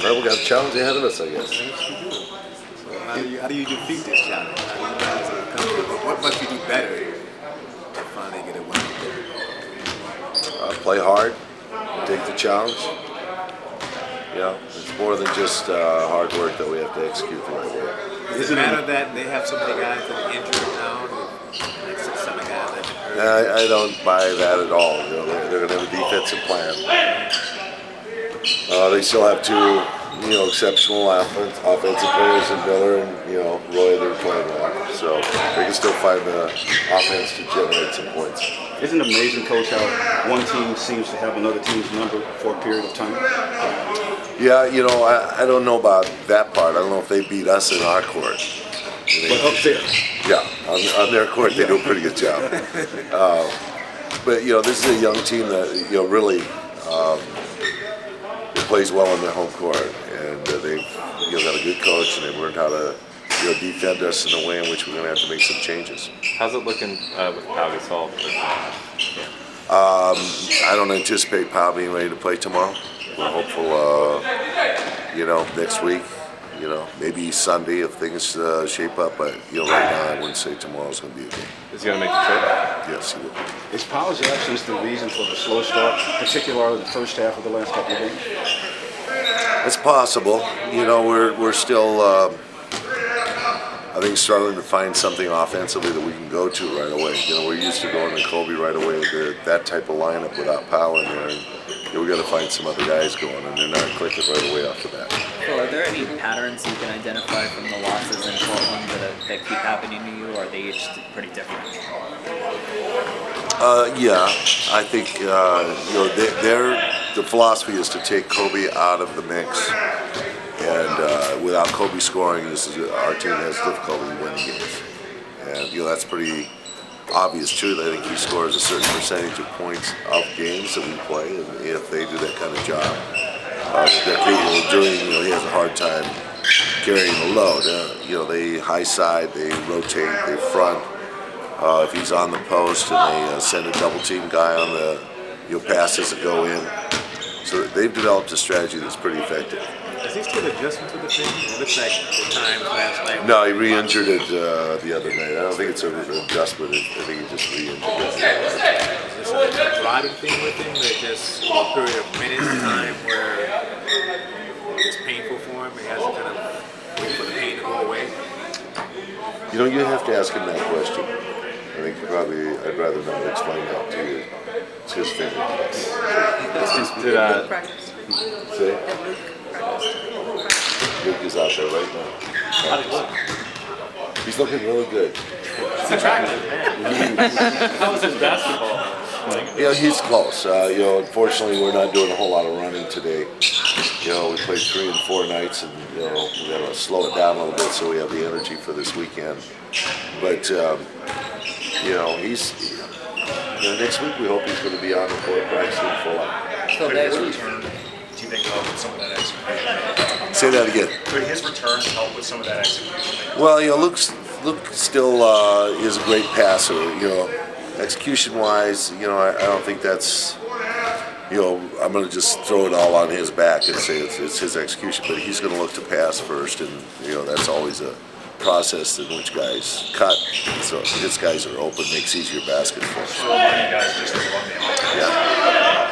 Well, we got a challenge ahead of us, I guess. How do you defeat this challenge? How do you guys overcome it? What must you do better to finally get a win? Play hard, take the challenge. It's more than just hard work that we have to execute the right way. Does it matter that they have so many guys that are injured now? Like some guys that have been hurt. I don't buy that at all. They're going to have a defensive plan. They still have two, exceptional offensive players in Miller and Roy. They're playing well, so they can still find the offense to generate some points. Isn't it amazing, Coach, how one team seems to have another team's number for a period of time? Yeah, I don't know about that part. I don't know if they beat us in our court. But up there. Yeah, on their court they do a pretty good job. But this is a young team that really plays well on their home court, and they've got a good coach, and they've learned how to defend us in a way in which we're going to have to make some changes. How's it looking with Pau Gasol? I don't anticipate Pau being ready to play tomorrow. We're hopeful, next week, maybe Sunday if things shape up. But right now, I wouldn't say tomorrow's going to be a game. Is he going to make the trip? Yes, he will. Is Pau's absence the reason for the slow start, particularly the first half of the last couple of games? It's possible. We're still, I think, struggling to find something offensively that we can go to right away. We're used to going to Kobe right away with that type of lineup without power in there. And we got to find some other guys going, and they're not clicking right away off the bat. Phil, are there any patterns you can identify from the losses in Portland that keep happening to you, or are they each pretty different? Yeah, I think the philosophy is to take Kobe out of the mix, and without Kobe scoring, our team has difficulty winning games, and that's pretty obvious too. I think he scores a certain percentage of points of games that we play, and if they do that kind of job, they're capable of doing. He has a hard time carrying the load. They high side, they rotate, they front. If he's on the post and they send a double team guy on the passes that go in. So they've developed a strategy that's pretty effective. Is he still adjusting to the thing? It looks like the time last night. No, he re-injured it the other night. I don't think it's an adjustment. I think he just re-injured it. Is this a driving thing with him? That just a period of minutes of time where it's painful for him? He has to kind of wait for the pain to go away? You have to ask him that question. I think I'd rather not explain that to you. It's his finger. See? Luke is out there right now. He's looking really good. He's attractive, man. How was his basketball? He's close. Unfortunately, we're not doing a whole lot of running today. We played 3 and 4 nights, and we got to slow it down a little bit so we have the energy for this weekend. But he's. Next week we hope he's going to be on the court practicing full out. So Could his return, do you think, help with some of that execution? Say that again. Could his return help with some of that execution? Well, Luke still is a great passer. Execution-wise, I don't think that's. I'm going to just throw it all on his back and say it's his execution, but he's going to look to pass first, and that's always a process in which guys cut. So if his guys are open, makes easier baskets for us. So a lot of you guys just run the offense. Yeah,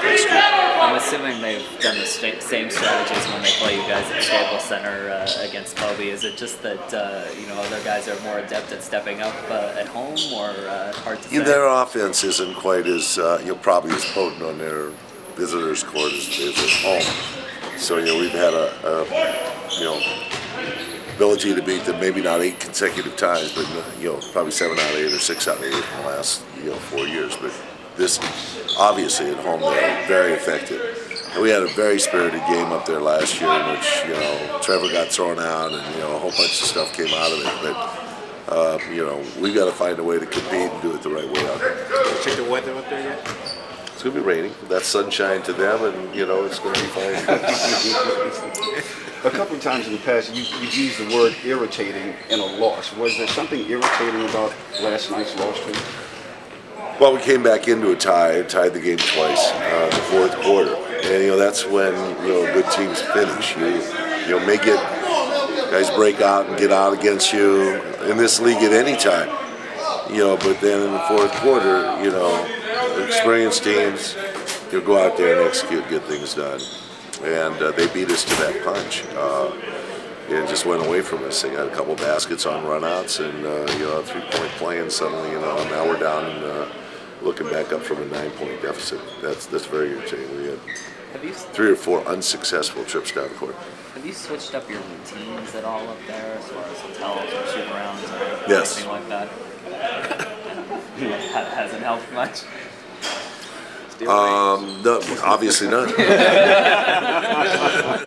that's true. I'm assuming they've done the same strategies when they play you guys at Staples Center against Kobe. Is it just that other guys are more adept at stepping up at home, or hard to say? Their offense isn't quite as probably as potent on their visitors' court as at home. So we've had a ability to beat them, maybe not 8 consecutive times, but probably 7 out of 8 or 6 out of 8 in the last 4 years. But this, obviously, at home they're very effective. And we had a very spirited game up there last year in which Trevor got thrown out and a whole bunch of stuff came out of it. But we've got to find a way to compete and do it the right way out there. Check the weather up there yet? It's going to be raining. That's sunshine to them, and it's going to be fine. A couple of times in the past, you've used the word irritating in a loss. Was there something irritating about last night's loss to you? Well, we came back into a tie, tied the game twice in the fourth quarter. And that's when good teams finish. You may get guys break out and get out against you in this league at any time. But then in the fourth quarter, experienced teams, you'll go out there and execute, get things done. And they beat us to that punch. And just went away from us. They got a couple baskets on runouts and a 3-point play, and suddenly now we're down and looking back up from a 9-point deficit. That's very irritating. We had Have you 3 or 4 unsuccessful trips down the court. have you switched up your routines at all up there as far as hotels or shoot arounds or Yes. anything like that? Hasn't helped much. No, obviously not.